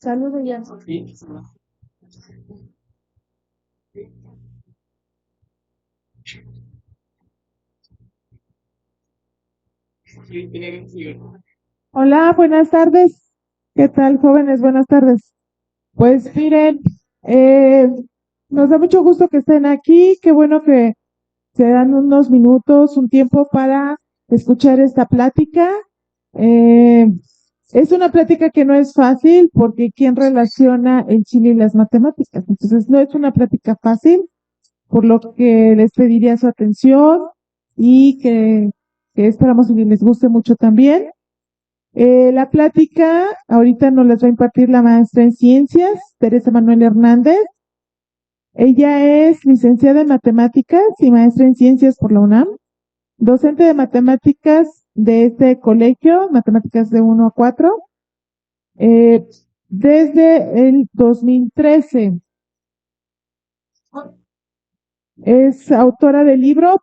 Saludos ya. Hola, buenas tardes. ¿Qué tal, jóvenes? Buenas tardes. Pues miren, eh, nos da mucho gusto que estén aquí. Qué bueno que se dan unos minutos, un tiempo para escuchar esta plática. Eh, es una plática que no es fácil porque ¿quién relaciona el Chile y las matemáticas? Entonces, no es una plática fácil, por lo que les pediría su atención y que esperamos que les guste mucho también. La plática ahorita nos las va a impartir la maestra en ciencias, Teresa Manuel Hernández. Ella es licenciada en matemáticas y maestra en ciencias por la UNAM, docente de matemáticas de este colegio, matemáticas de 1 a 4, eh, desde el 2013. Es autora del libro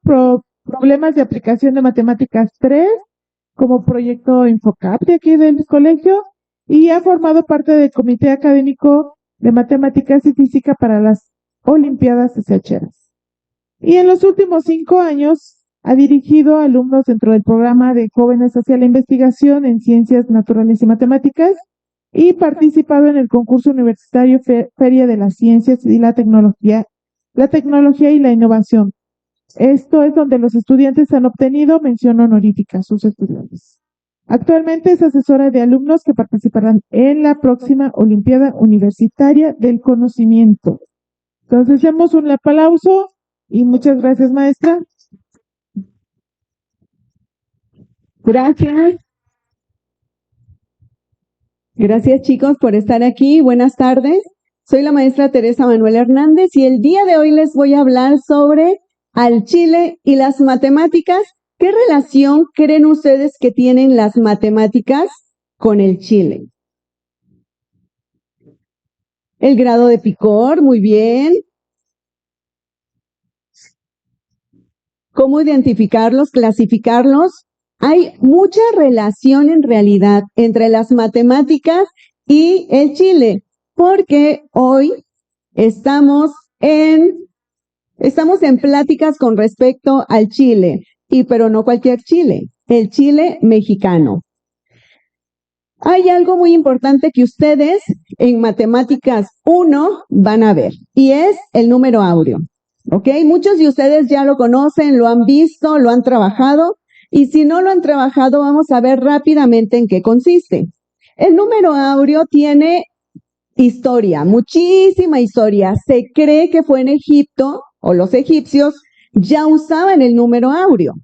Problemas de aplicación de matemáticas 3 como proyecto Infocap de aquí del colegio y ha formado parte del comité académico de matemáticas y física para las Olimpiadas SHRs. Y en los últimos 5 años ha dirigido alumnos dentro del programa de jóvenes hacia la investigación en ciencias naturales y matemáticas y participado en el concurso universitario Feria de las Ciencias y la tecnología y la innovación. Esto es donde los estudiantes han obtenido mención honorífica, sus estudiantes. Actualmente es asesora de alumnos que participarán en la próxima Olimpiada Universitaria del Conocimiento. Entonces, demos un aplauso y muchas gracias, maestra. Gracias. Gracias, chicos, por estar aquí. Buenas tardes. Soy la maestra Teresa Manuel Hernández y el día de hoy les voy a hablar sobre al Chile y las matemáticas. ¿Qué relación creen ustedes que tienen las matemáticas con el Chile? El grado de picor, muy bien. ¿Cómo identificarlos, clasificarlos? Hay mucha relación en realidad entre las matemáticas y el Chile, porque hoy estamos en pláticas con respecto al Chile, pero no cualquier Chile, el Chile mexicano. Hay algo muy importante que ustedes en Matemáticas 1 van a ver, y es el número áureo. ¿Ok? Muchos de ustedes ya lo conocen, lo han visto, lo han trabajado, y si no lo han trabajado, vamos a ver rápidamente en qué consiste. El número áureo tiene historia, muchísima historia. Se cree que fue en Egipto, o los egipcios ya usaban el número áureo.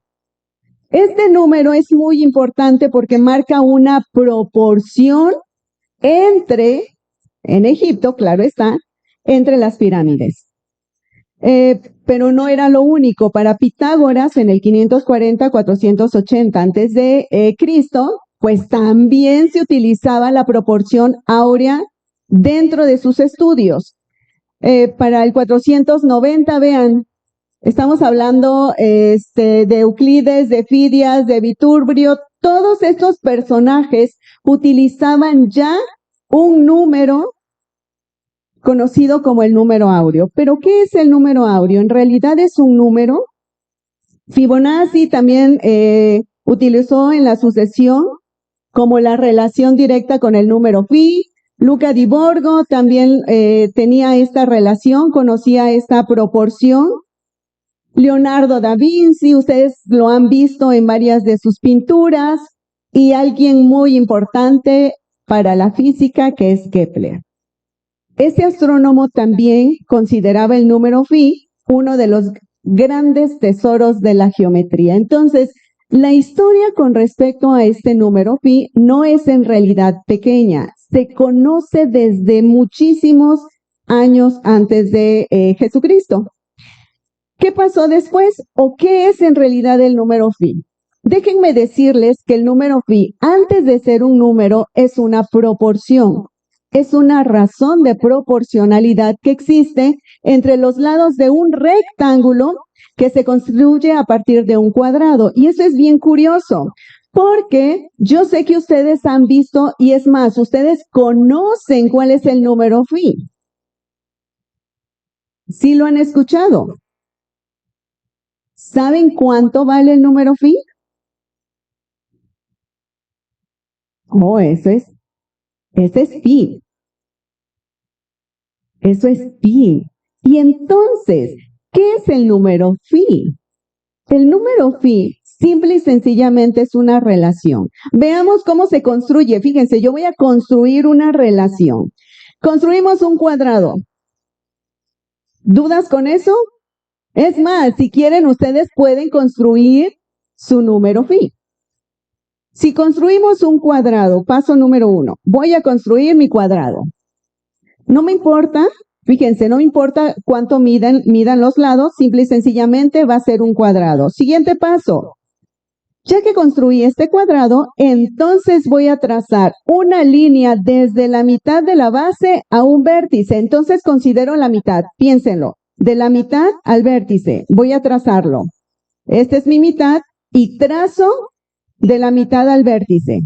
Este número es muy importante porque marca una proporción en Egipto, claro está, entre las pirámides. Pero no era lo único. Para Pitágoras, en el 540-480 antes de Cristo, pues también se utilizaba la proporción áurea dentro de sus estudios. Para el 490, vean, estamos hablando de Euclides, de Fidias, de Viturbrio. Todos estos personajes utilizaban ya un número conocido como el número áureo. ¿Pero qué es el número áureo? En realidad es un número. Fibonacci también utilizó en la sucesión como la relación directa con el número phi. Luca di Borgo también tenía esta relación, conocía esta proporción. Leonardo da Vinci, ustedes lo han visto en varias de sus pinturas. Y alguien muy importante para la física, que es Kepler. Este astrónomo también consideraba el número phi uno de los grandes tesoros de la geometría. Entonces, la historia con respecto a este número phi no es en realidad pequeña. Se conoce desde muchísimos años antes de Jesucristo. ¿Qué pasó después? ¿O qué es en realidad el número phi? Déjenme decirles que el número phi, antes de ser un número, es una proporción. Es una razón de proporcionalidad que existe entre los lados de un rectángulo que se construye a partir de un cuadrado. Y eso es bien curioso, Porque yo sé que ustedes han visto, y es más, ustedes conocen cuál es el número phi. ¿Sí lo han escuchado? ¿Saben cuánto vale el número phi? Oh, ese es pi. Eso es pi. Y entonces, ¿qué es el número phi? El número phi simple y sencillamente es una relación. Veamos cómo se construye. Fíjense, yo voy a construir una relación. Construimos un cuadrado. ¿Dudas con eso? Es más, si quieren, ustedes pueden construir su número phi. Si construimos un cuadrado, paso número 1, voy a construir mi cuadrado. No me importa, fíjense, no me importa cuánto midan los lados, simple y sencillamente va a ser un cuadrado. Siguiente paso. Ya que construí este cuadrado, entonces voy a trazar una línea desde la mitad de la base a un vértice. Entonces considero la mitad, piénsenlo, de la mitad al vértice. Voy a trazarlo. Esta es mi mitad y trazo de la mitad al vértice.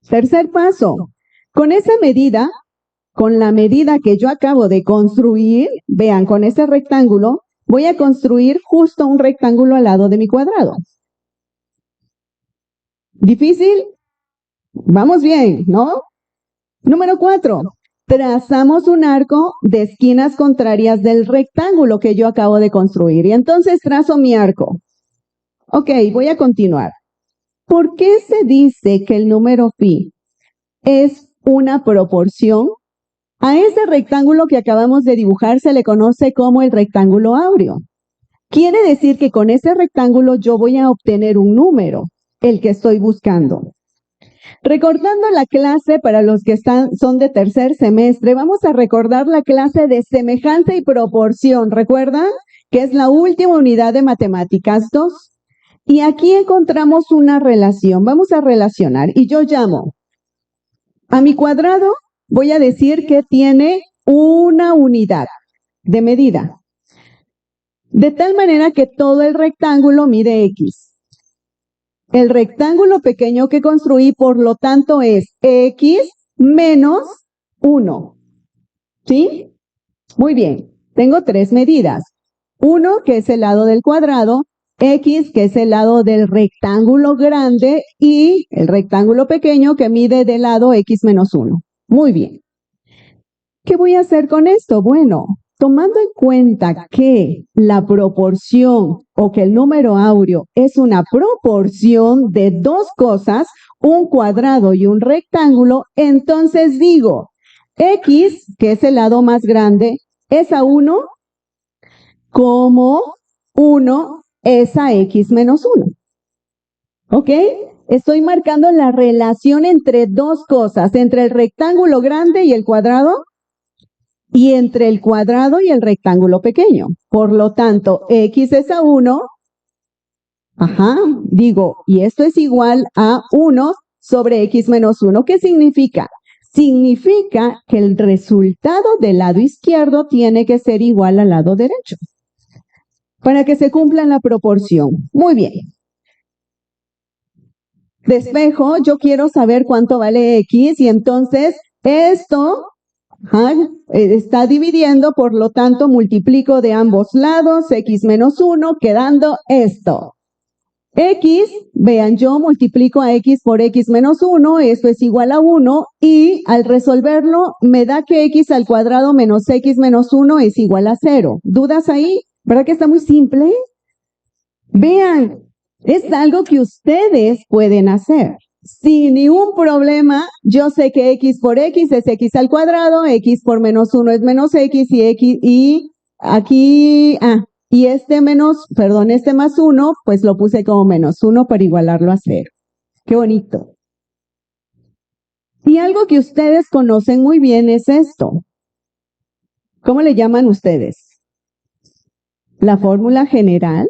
Tercer paso. Con esa medida, con la medida que yo acabo de construir, vean, con ese rectángulo, voy a construir justo un rectángulo al lado de mi cuadrado. ¿Difícil? Vamos bien, ¿no? Número 4. Trazamos un arco de esquinas contrarias del rectángulo que yo acabo de construir. Y entonces trazo mi arco. Ok, voy a continuar. ¿Por qué se dice que el número phi es una proporción? A ese rectángulo que acabamos de dibujar se le conoce como el rectángulo áureo. Quiere decir que con ese rectángulo yo voy a obtener un número, el que estoy buscando. Recordando la clase para los que son de tercer semestre, vamos a recordar la clase de semejanza y proporción. ¿Recuerdan? Que es la última unidad de matemáticas 2. Y aquí encontramos una relación. Vamos a relacionar y yo llamo a mi cuadrado, voy a decir que tiene una unidad de medida. De tal manera que todo el rectángulo mide X. El rectángulo pequeño que construí, por lo tanto, es X menos 1. ¿Sí? Muy bien. Tengo 3 medidas. 1, que es el lado del cuadrado, X, que es el lado del rectángulo grande, y el rectángulo pequeño que mide del lado X menos 1. Muy bien. ¿Qué voy a hacer con esto? Bueno, tomando en cuenta que la proporción o que el número áureo es una proporción de dos cosas, un cuadrado y un rectángulo, entonces digo, X, que es el lado más grande, es a 1 como 1 es a X menos 1. ¿Ok? Estoy marcando la relación entre dos cosas, entre el rectángulo grande y el cuadrado, y entre el cuadrado y el rectángulo pequeño. Por lo tanto, X es a 1, digo, y esto es igual a 1 sobre X menos 1. ¿Qué significa? Significa que el resultado del lado izquierdo tiene que ser igual al lado derecho, para que se cumpla la proporción. Muy bien. Despejo, yo quiero saber cuánto vale X, y entonces esto está dividiendo, por lo tanto multiplico de ambos lados, X menos 1, quedando esto. X, vean, yo multiplico a X por X menos 1, esto es igual a 1, y al resolverlo me da que X al cuadrado menos X menos 1 es igual a 0. ¿Dudas ahí? ¿Verdad que está muy simple? Vean, es algo que ustedes pueden hacer. Sin ningún problema, yo sé que X por X es X al cuadrado, X por menos 1 es menos X, y este más 1, pues lo puse como menos 1 para igualarlo a 0. Qué bonito. Y algo que ustedes conocen muy bien es esto. ¿Cómo le llaman ustedes? La fórmula general.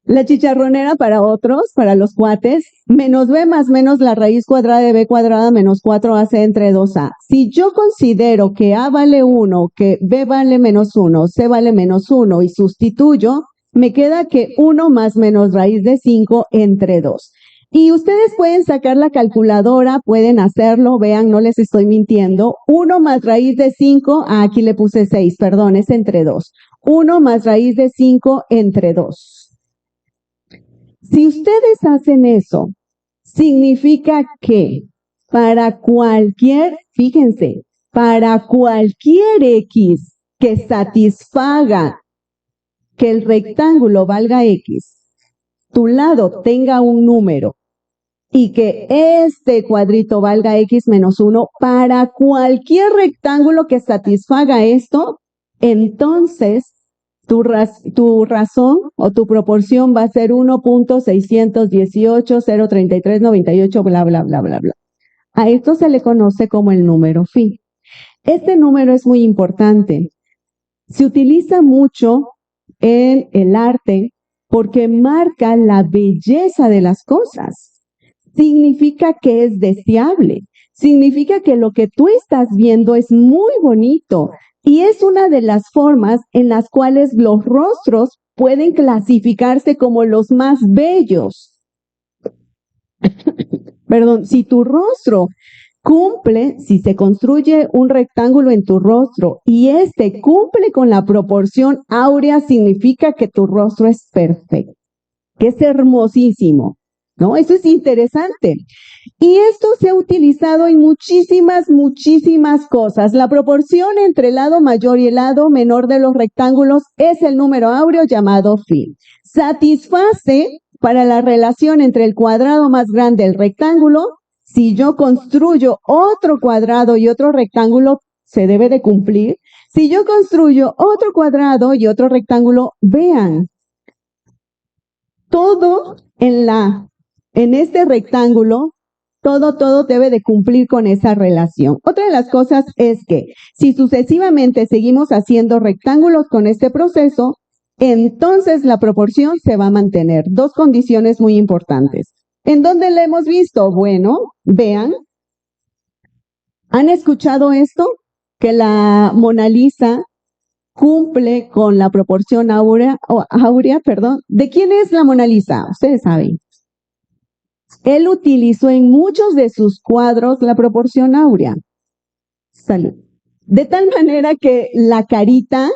La chicharronera para otros, para los cuates, menos b más menos la raíz cuadrada de b cuadrada menos 4ac entre 2a. Si yo considero que a vale 1, que b vale menos 1, c vale menos 1 y sustituyo, me queda que 1 más menos raíz de 5 entre 2. Y ustedes pueden sacar la calculadora, pueden hacerlo, vean, no les estoy mintiendo. 1 más raíz de 5, aquí le puse 6, perdón, es entre 2. 1 más raíz de 5 entre 2. Si ustedes hacen eso, significa que para cualquier, fíjense, para cualquier X que satisfaga que el rectángulo valga X, tu lado tenga un número y que este cuadrito valga X menos 1, para cualquier rectángulo que satisfaga esto, entonces tu razón o tu proporción va a ser 1.618.033.98, bla, bla, bla, bla, bla. A esto se le conoce como el número phi. Este número es muy importante. Se utiliza mucho en el arte porque marca la belleza de las cosas. Significa que es deseable, significa que lo que tú estás viendo es muy bonito y es una de las formas en las cuales los rostros pueden clasificarse como los más bellos. Perdón, si tu rostro cumple, si se construye un rectángulo en tu rostro y este cumple con la proporción áurea, significa que tu rostro es perfecto, que es hermosísimo, ¿no? Eso es interesante. Y esto se ha utilizado en muchísimas cosas. La proporción entre el lado mayor y el lado menor de los rectángulos es el número áureo llamado phi. Satisface para la relación entre el cuadrado más grande y el rectángulo. Si yo construyo otro cuadrado y otro rectángulo, se debe de cumplir. Si yo construyo otro cuadrado y otro rectángulo, vean, todo en este rectángulo, todo debe de cumplir con esa relación. Otra de las cosas es que si sucesivamente seguimos haciendo rectángulos con este proceso, entonces la proporción se va a mantener. Dos condiciones muy importantes. ¿En dónde la hemos visto? Bueno, vean. ¿Han escuchado esto? Que la Mona Lisa cumple con la proporción áurea, perdón. ¿De quién es la Mona Lisa? Ustedes saben. Él utilizó en muchos de sus cuadros la proporción áurea. Salud. De tal manera que la carita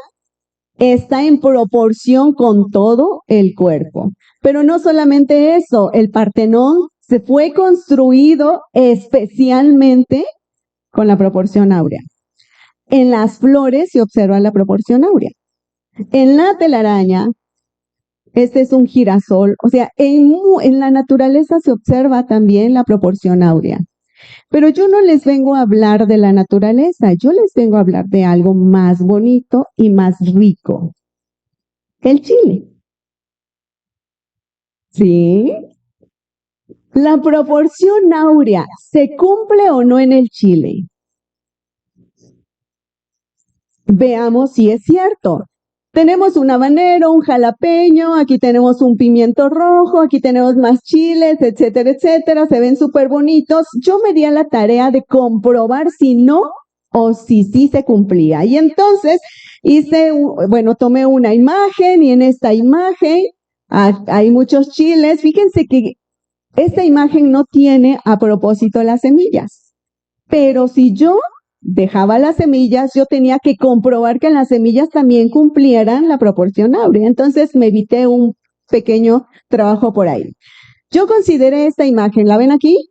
está en proporción con todo el cuerpo. Pero no solamente eso, el Partenón se fue construido especialmente con la proporción áurea. En las flores se observa la proporción áurea. En la telaraña, este es un girasol, o sea, en la naturaleza se observa también la proporción áurea. Pero yo no les vengo a hablar de la naturaleza, yo les vengo a hablar de algo más bonito y más rico. El chile. ¿Sí? La proporción áurea, ¿se cumple o no en el chile? Veamos si es cierto. Tenemos un habanero, un jalapeño, aquí tenemos un pimiento rojo, aquí tenemos más chiles, etcétera, etcétera. Se ven súper bonitos. Yo me di a la tarea de comprobar si no o si sí se cumplía. Y entonces tomé una imagen y en esta imagen hay muchos chiles. Fíjense que esta imagen no tiene a propósito las semillas. Pero si yo dejaba las semillas, yo tenía que comprobar que las semillas también cumplieran la proporción áurea. Entonces me evité un pequeño trabajo por ahí. Yo consideré esta imagen, ¿la ven aquí?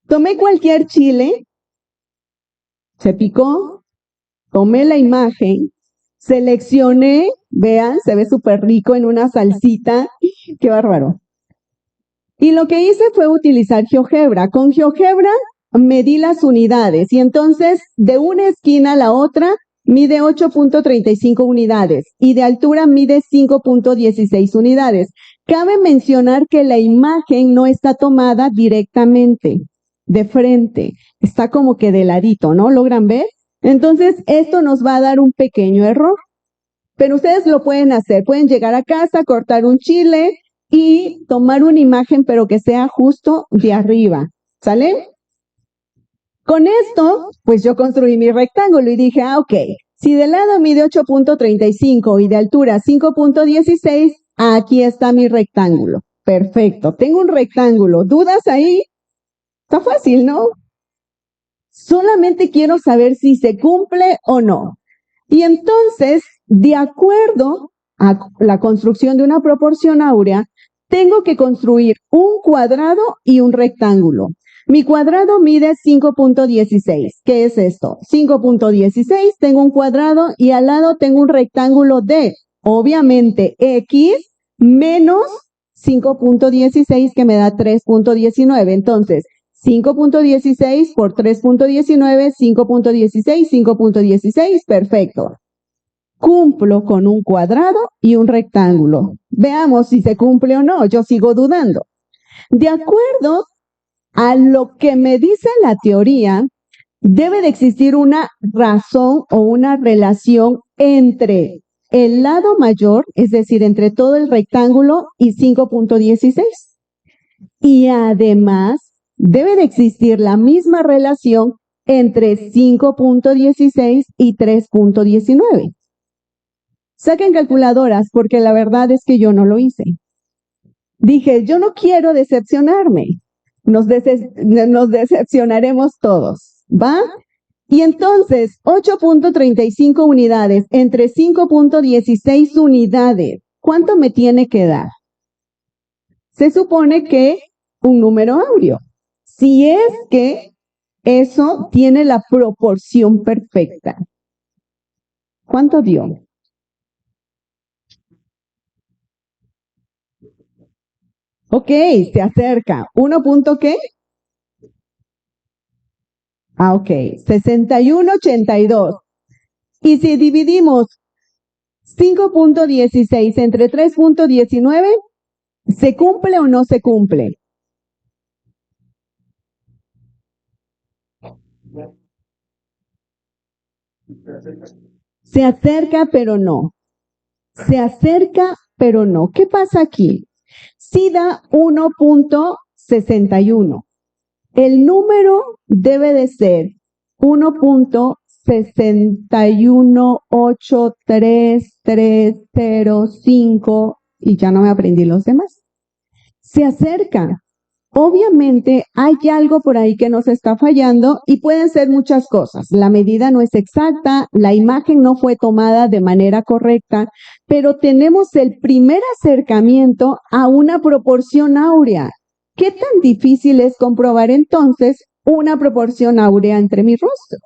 Tomé cualquier chile, se picó, tomé la imagen, seleccioné, vean, se ve súper rico en una salsita, qué bárbaro. Y lo que hice fue utilizar GeoGebra. Con GeoGebra medí las unidades y entonces de una esquina a la otra mide 8.35 unidades y de altura mide 5.16 unidades. Cabe mencionar que la imagen no está tomada directamente, de frente, está como que de ladito, ¿no? ¿Logran ver? Entonces esto nos va a dar un pequeño error, pero ustedes lo pueden hacer, pueden llegar a casa, cortar un chile y tomar una imagen, pero que sea justo de arriba, ¿sale? Con esto, pues yo construí mi rectángulo y dije, ok, Si de lado mide 8.35 y de altura 5.16, aquí está mi rectángulo. Perfecto, tengo un rectángulo. ¿Dudas ahí? Está fácil, ¿no? Solamente quiero saber si se cumple o no. Y entonces, de acuerdo a la construcción de una proporción áurea, tengo que construir un cuadrado y un rectángulo. Mi cuadrado mide 5.16. ¿Qué es esto? 5.16, tengo un cuadrado y al lado tengo un rectángulo de, obviamente, x menos 5.16 que me da 3.19. Entonces, 5.16 por 3.19, 5.16, 5.16, perfecto. Cumplo con un cuadrado y un rectángulo. Veamos si se cumple o no, yo sigo dudando. De acuerdo a lo que me dice la teoría, debe de existir una razón o una relación entre el lado mayor, es decir, entre todo el rectángulo y 5.16. Y además, debe de existir la misma relación entre 5.16 y 3.19. Saquen calculadoras porque la verdad es que yo no lo hice. Dije, yo no quiero decepcionarme. Nos decepcionaremos todos, ¿va? Y entonces, 8.35 unidades entre 5.16 unidades, ¿cuánto me tiene que dar? Se supone que un número áureo. Si es que eso tiene la proporción perfecta. ¿Cuánto dio? Ok, se acerca. ¿1 punto qué? Ok, 61.82. Y si dividimos 5.16 entre 3.19, ¿se cumple o no se cumple? Se acerca, pero no. Se acerca, pero no. ¿Qué pasa aquí? Si da 1.61. El número debe de ser 1.6183305 y ya no me aprendí los demás. Se acerca. Obviamente hay algo por ahí que nos está fallando y pueden ser muchas cosas. La medida no es exacta, la imagen no fue tomada de manera correcta, pero tenemos el primer acercamiento a una proporción áurea. ¿Qué tan difícil es comprobar entonces una proporción áurea entre mi rostro?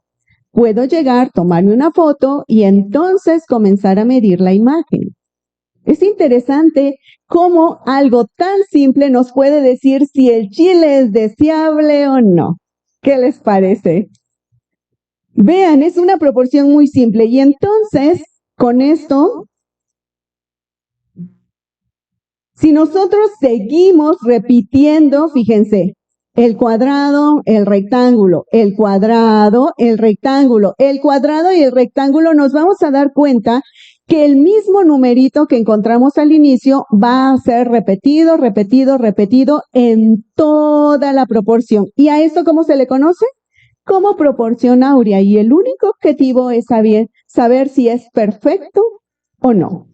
Puedo llegar, tomarme una foto y entonces comenzar a medir la imagen. Es interesante cómo algo tan simple nos puede decir si el chile es deseable o no. ¿Qué les parece? Vean, es una proporción muy simple y entonces con esto, si nosotros seguimos repitiendo, fíjense, el cuadrado, el rectángulo, el cuadrado, el rectángulo, el cuadrado y el rectángulo, nos vamos a dar cuenta que el mismo numerito que encontramos al inicio va a ser repetido, repetido, repetido en toda la proporción. ¿Y a esto cómo se le conoce? Como proporción áurea. Y el único objetivo es saber si es perfecto o no.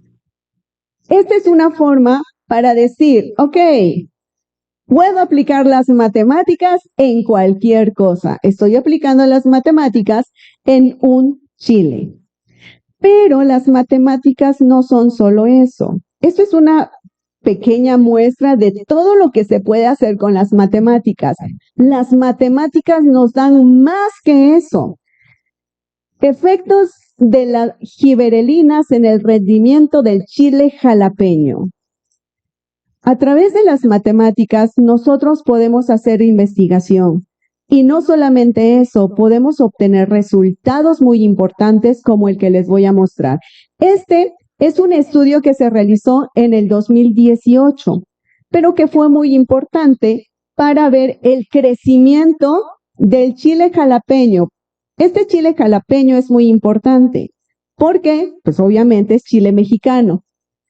Esta es una forma para decir, ok, puedo aplicar las matemáticas en cualquier cosa. Estoy aplicando las matemáticas en un chile. Pero las matemáticas no son solo eso. Esto es una pequeña muestra de todo lo que se puede hacer con las matemáticas. Las matemáticas nos dan más que eso. Efectos de las gibberelinas en el rendimiento del chile jalapeño. A través de las matemáticas, nosotros podemos hacer investigación. Y no solamente eso, podemos obtener resultados muy importantes como el que les voy a mostrar. Este es un estudio que se realizó en el 2018, pero que fue muy importante para ver el crecimiento del chile jalapeño. Este chile jalapeño es muy importante porque, pues obviamente es chile mexicano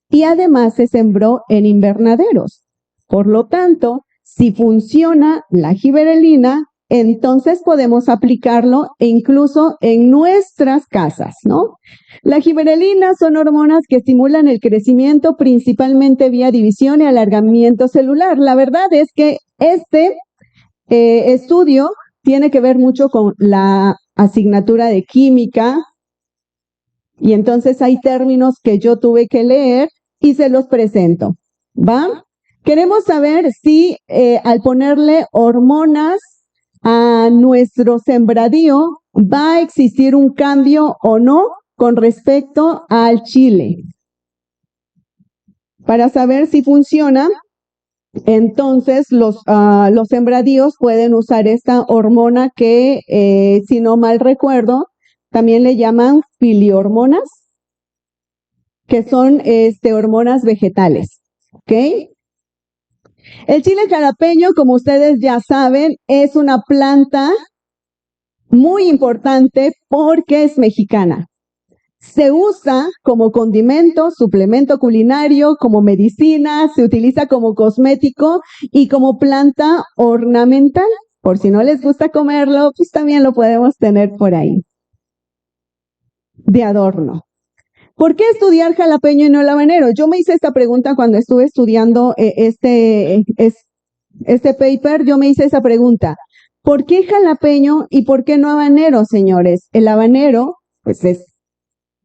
y además se sembró en invernaderos. Por lo tanto, si funciona la gibberelina, entonces podemos aplicarlo incluso en nuestras casas, ¿no? Las gibberelinas son hormonas que estimulan el crecimiento principalmente vía división y alargamiento celular. La verdad es que este estudio tiene que ver mucho con la asignatura de química y entonces hay términos que yo tuve que leer y se los presento, ¿va? Queremos saber si al ponerle hormonas a nuestro sembradío va a existir un cambio o no con respecto al chile. Para saber si funciona, entonces los sembradíos pueden usar esta hormona que, si no mal recuerdo, también le llaman filihormonas, que son hormonas vegetales, ¿ok? El chile jalapeño, como ustedes ya saben, es una planta muy importante porque es mexicana. Se usa como condimento, suplemento culinario, como medicina, se utiliza como cosmético y como planta ornamental. Por si no les gusta comerlo, pues también lo podemos tener por ahí, de adorno. ¿Por qué estudiar jalapeño y no el habanero? Yo me hice esta pregunta cuando estuve estudiando este paper, yo me hice esa pregunta. ¿Por qué jalapeño y por qué no habanero, señores? El habanero, pues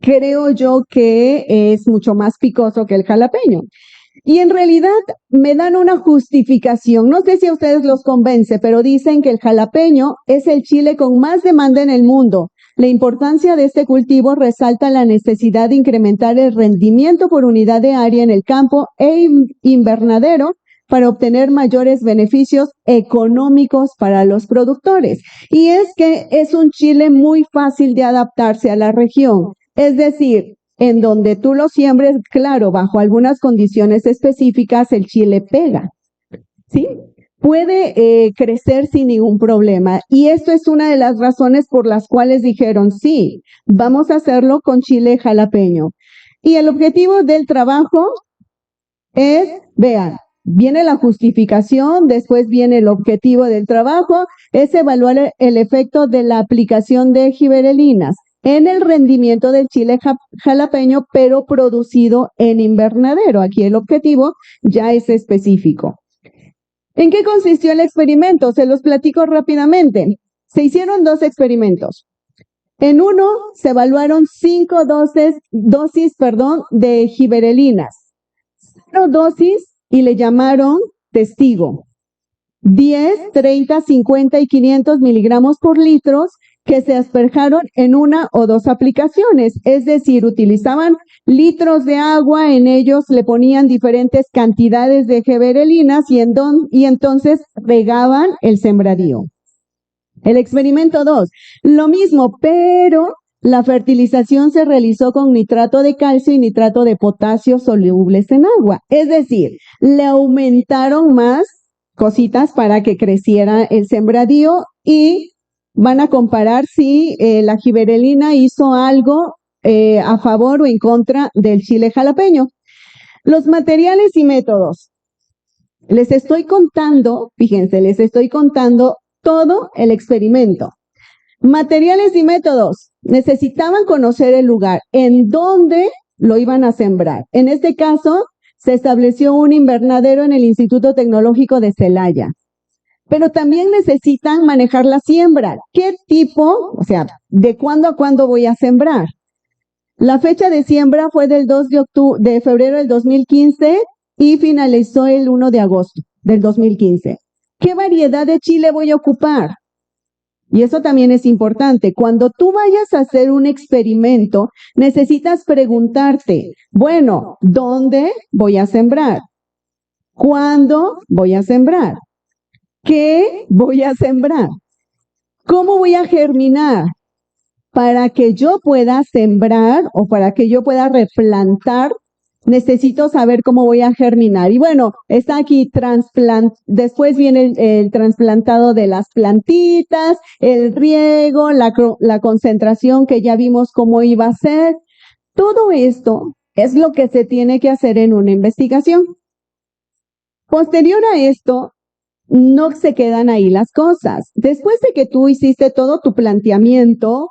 creo yo que es mucho más picoso que el jalapeño. Y en realidad me dan una justificación. No sé si a ustedes los convence, pero dicen que el jalapeño es el chile con más demanda en el mundo. La importancia de este cultivo resalta la necesidad de incrementar el rendimiento por unidad de área en el campo e invernadero para obtener mayores beneficios económicos para los productores. Y es que es un chile muy fácil de adaptarse a la región. Es decir, en donde tú lo siembres, claro, bajo algunas condiciones específicas, el chile pega, ¿sí? Puede crecer sin ningún problema. Y esto es una de las razones por las cuales dijeron, sí, vamos a hacerlo con chile jalapeño. Y el objetivo del trabajo es, vean, viene la justificación, después viene el objetivo del trabajo, es evaluar el efecto de la aplicación de gibberelinas en el rendimiento del chile jalapeño, pero producido en invernadero. Aquí el objetivo ya es específico. ¿En qué consistió el experimento? Se los platico rápidamente. Se hicieron 2 experimentos. En uno se evaluaron 5 dosis de gibberelinas. 0 dosis y le llamaron testigo. 10, 30, 50 y 500 miligramos por litro que se asperjaron en 1 o 2 aplicaciones. Es decir, utilizaban litros de agua, en ellos le ponían diferentes cantidades de gibberelinas y entonces regaban el sembradío. El experimento 2, lo mismo, pero la fertilización se realizó con nitrato de calcio y nitrato de potasio solubles en agua. Es decir, le aumentaron más cositas para que creciera el sembradío y van a comparar si la gibberelina hizo algo a favor o en contra del chile jalapeño. Los materiales y métodos. Les estoy contando, fíjense, les estoy contando todo el experimento. Materiales y métodos. Necesitaban conocer el lugar en donde lo iban a sembrar. En este caso, se estableció un invernadero en el Instituto Tecnológico de Celaya. Pero también necesitan manejar la siembra. ¿Qué tipo? O sea, ¿de cuándo a cuándo voy a sembrar? La fecha de siembra fue del 2 de febrero del 2015 y finalizó el 1 de agosto del 2015. ¿Qué variedad de chile voy a ocupar? Y eso también es importante. Cuando tú vayas a hacer un experimento, necesitas preguntarte, bueno, ¿dónde voy a sembrar? ¿Cuándo voy a sembrar? ¿Qué voy a sembrar? ¿Cómo voy a germinar? Para que yo pueda sembrar o para que yo pueda replantar, necesito saber cómo voy a germinar. Y bueno, está aquí después viene el trasplantado de las plantitas, el riego, la concentración que ya vimos cómo iba a ser. Todo esto es lo que se tiene que hacer en una investigación. Posterior a esto, no se quedan ahí las cosas. Después de que tú hiciste todo tu planteamiento,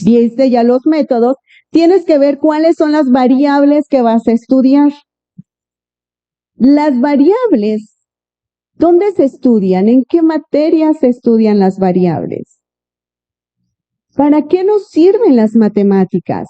viste ya los métodos, tienes que ver cuáles son las variables que vas a estudiar. Las variables, ¿dónde se estudian? ¿En qué materias se estudian las variables? ¿Para qué nos sirven las matemáticas?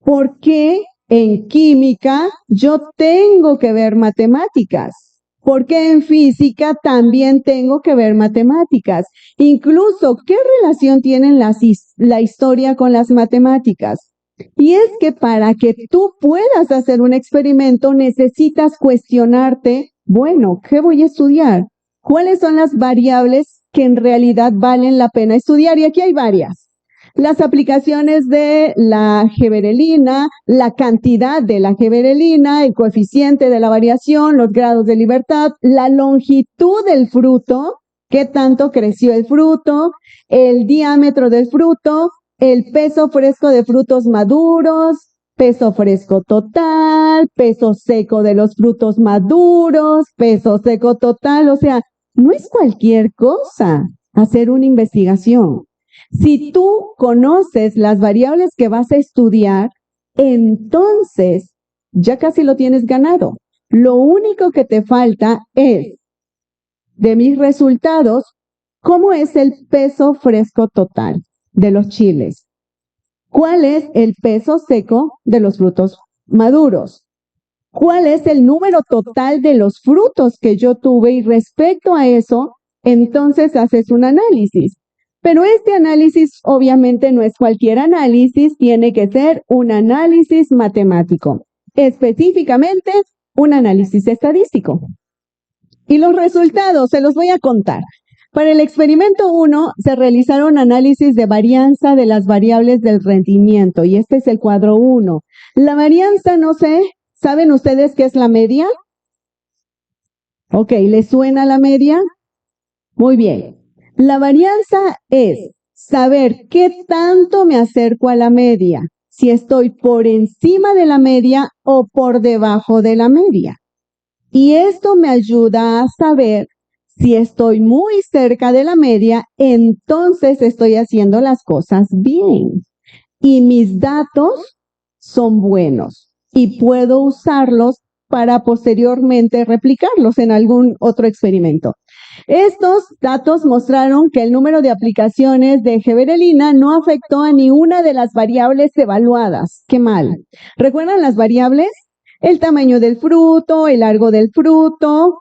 ¿Por qué en química yo tengo que ver matemáticas? ¿Por qué en física también tengo que ver matemáticas? Incluso, ¿qué relación tienen la historia con las matemáticas? Y es que para que tú puedas hacer un experimento necesitas cuestionarte, bueno, ¿qué voy a estudiar? ¿Cuáles son las variables que en realidad valen la pena estudiar? Y aquí hay varias. Las aplicaciones de la gibberelina, la cantidad de la gibberelina, el coeficiente de la variación, los grados de libertad, la longitud del fruto, qué tanto creció el fruto, el diámetro del fruto, el peso fresco de frutos maduros, peso fresco total, peso seco de los frutos maduros, peso seco total, o sea, no es cualquier cosa hacer una investigación. Si tú conoces las variables que vas a estudiar, entonces ya casi lo tienes ganado. Lo único que te falta es, de mis resultados, ¿cómo es el peso fresco total de los chiles? ¿Cuál es el peso seco de los frutos maduros? ¿Cuál es el número total de los frutos que yo tuve? Y respecto a eso, entonces haces un análisis. Pero este análisis obviamente no es cualquier análisis, tiene que ser un análisis matemático, específicamente un análisis estadístico. Y los resultados se los voy a contar. Para el experimento 1 se realizaron análisis de varianza de las variables del rendimiento y este es el cuadro 1. La varianza, no sé, ¿saben ustedes qué es la media? Ok, ¿les suena la media? Muy bien. La varianza es saber qué tanto me acerco a la media, si estoy por encima de la media o por debajo de la media. Y esto me ayuda a saber si estoy muy cerca de la media, entonces estoy haciendo las cosas bien. Y mis datos son buenos y puedo usarlos para posteriormente replicarlos en algún otro experimento. Estos datos mostraron que el número de aplicaciones de gibberelina no afectó a ni una de las variables evaluadas. ¡Qué mal! ¿Recuerdan las variables? El tamaño del fruto, el largo del fruto.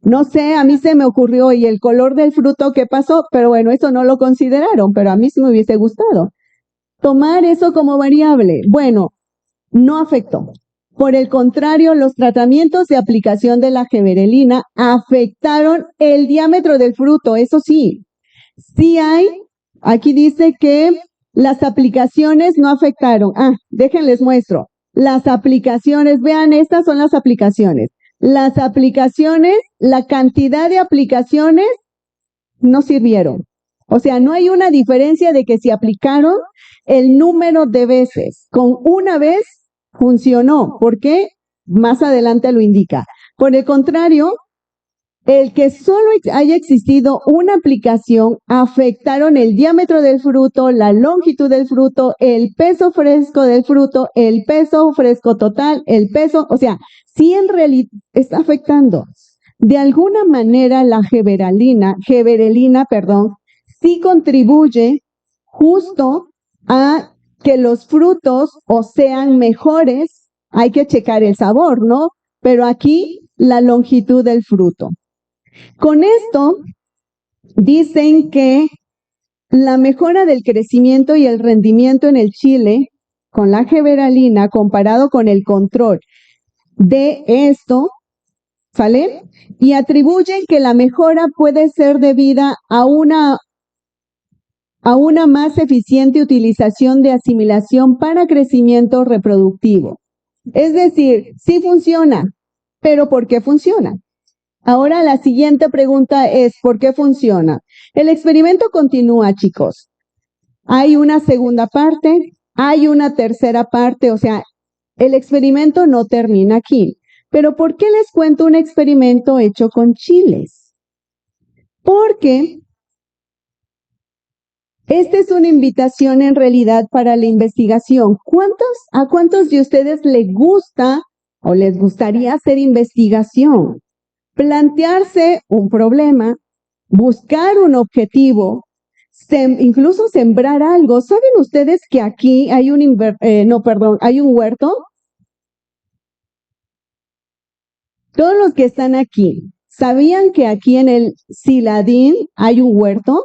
No sé, a mí se me ocurrió y el color del fruto, ¿qué pasó? Pero bueno, eso no lo consideraron, pero a mí sí me hubiese gustado. Tomar eso como variable. Bueno, no afectó. Por el contrario, los tratamientos de aplicación de la gibberelina afectaron el diámetro del fruto, eso sí. Sí hay, aquí dice que las aplicaciones no afectaron. Déjenles muestro. Las aplicaciones, vean, estas son las aplicaciones. Las aplicaciones, la cantidad de aplicaciones no sirvieron. O sea, no hay una diferencia de que si aplicaron el número de veces. Con una vez funcionó. ¿Por qué? Más adelante lo indica. Por el contrario, el que solo haya existido una aplicación afectaron el diámetro del fruto, la longitud del fruto, el peso fresco del fruto, el peso fresco total, el peso, o sea, sí en realidad está afectando. De alguna manera la gibberelina, sí contribuye justo a que los frutos o sean mejores. Hay que checar el sabor, ¿no? Pero aquí la longitud del fruto. Con esto dicen que la mejora del crecimiento y el rendimiento en el chile con la gibberelina comparado con el control de esto, ¿sale? Y atribuyen que la mejora puede ser debida a una más eficiente utilización de asimilación para crecimiento reproductivo. Es decir, sí funciona, pero ¿por qué funciona? Ahora la siguiente pregunta es, ¿por qué funciona? El experimento continúa, chicos. Hay una segunda parte, hay una tercera parte, o sea, el experimento no termina aquí. Pero ¿por qué les cuento un experimento hecho con chiles? porque esta es una invitación en realidad para la investigación. ¿A cuántos de ustedes les gusta o les gustaría hacer investigación? Plantearse un problema, buscar un objetivo, incluso sembrar algo. ¿Saben ustedes que aquí hay hay un huerto? Todos los que están aquí, ¿sabían que aquí en el Ciladín hay un huerto?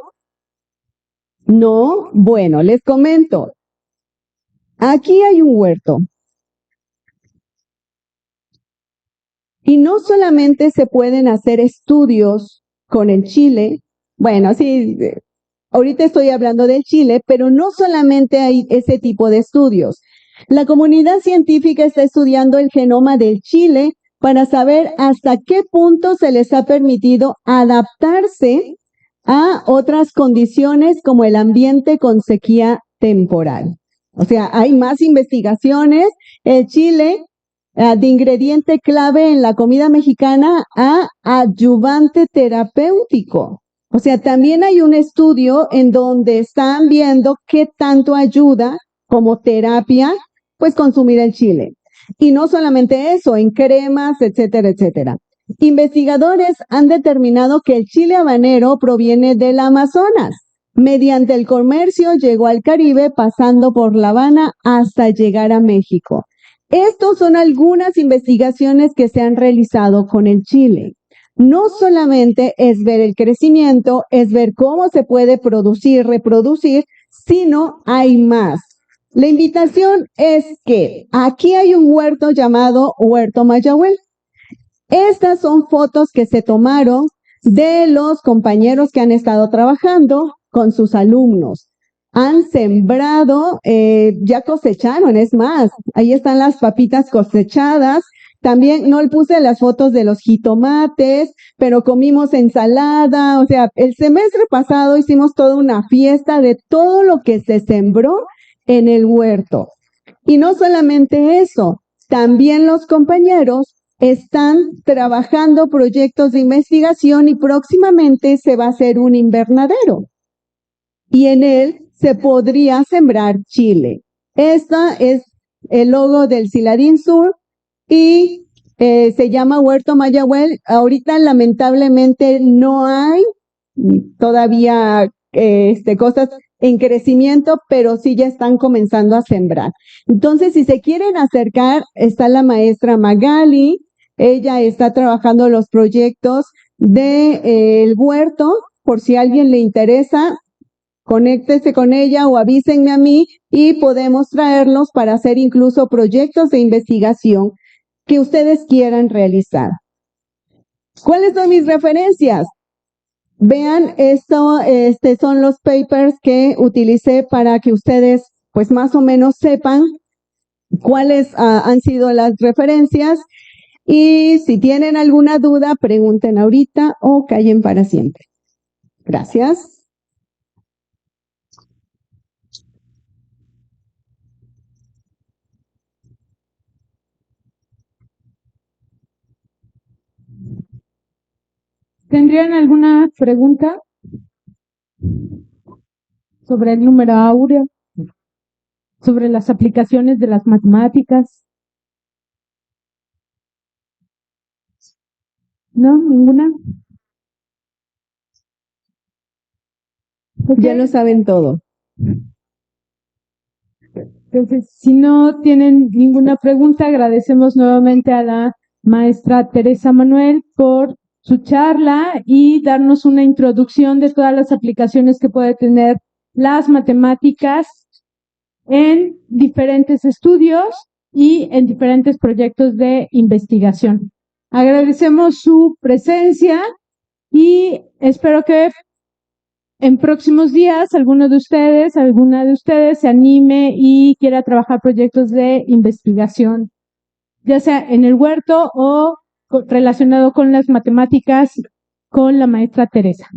No, bueno, les comento. Aquí hay un huerto. Y no solamente se pueden hacer estudios con el chile, bueno, sí, ahorita estoy hablando del chile, pero no solamente hay ese tipo de estudios. La comunidad científica está estudiando el genoma del chile para saber hasta qué punto se les ha permitido adaptarse a otras condiciones como el ambiente con sequía temporal. O sea, hay más investigaciones. El chile de ingrediente clave en la comida mexicana a adyuvante terapéutico. O sea, también hay un estudio en donde están viendo qué tanto ayuda como terapia, pues consumir el chile. Y no solamente eso, en cremas, etcétera, etcétera. Investigadores han determinado que el chile habanero proviene del Amazonas. Mediante el comercio llegó al Caribe pasando por La Habana hasta llegar a México. Estas son algunas investigaciones que se han realizado con el chile. No solamente es ver el crecimiento, es ver cómo se puede producir, reproducir, sino hay más. La invitación es que aquí hay un huerto llamado Huerto Mayagüel. Estas son fotos que se tomaron de los compañeros que han estado trabajando con sus alumnos. Han sembrado, ya cosecharon, es más, ahí están las papitas cosechadas. También no le puse las fotos de los jitomates, pero comimos ensalada. O sea, el semestre pasado hicimos toda una fiesta de todo lo que se sembró en el huerto. Y no solamente eso, también los compañeros están trabajando proyectos de investigación y próximamente se va a hacer un invernadero. Y en él se podría sembrar chile. Esta es el logo del Ciladín Sur y se llama Huerto Mayagüel. Ahorita lamentablemente no hay todavía cosas en crecimiento, pero sí ya están comenzando a sembrar. Entonces, si se quieren acercar, está la maestra Magali. Ella está trabajando los proyectos del huerto. Por si a alguien le interesa, conéctese con ella o avísenme a mí y podemos traerlos para hacer incluso proyectos de investigación que ustedes quieran realizar. ¿Cuáles son mis referencias? Vean, esto son los papers que utilicé para que ustedes pues más o menos sepan cuáles han sido las referencias y si tienen alguna duda, pregunten ahorita o callen para siempre. Gracias. ¿Tendrían alguna pregunta sobre el número áureo? ¿Sobre las aplicaciones de las matemáticas? ¿No? ¿Ninguna? Okay. Ya lo saben todo. Entonces, si no tienen ninguna pregunta, agradecemos nuevamente a la maestra Teresa Manuel por su charla y darnos una introducción de todas las aplicaciones que puede tener las matemáticas en diferentes estudios y en diferentes proyectos de investigación. Agradecemos su presencia y espero que en próximos días alguna de ustedes se anime y quiera trabajar proyectos de investigación, ya sea en el huerto o relacionado con las matemáticas con la maestra Teresa.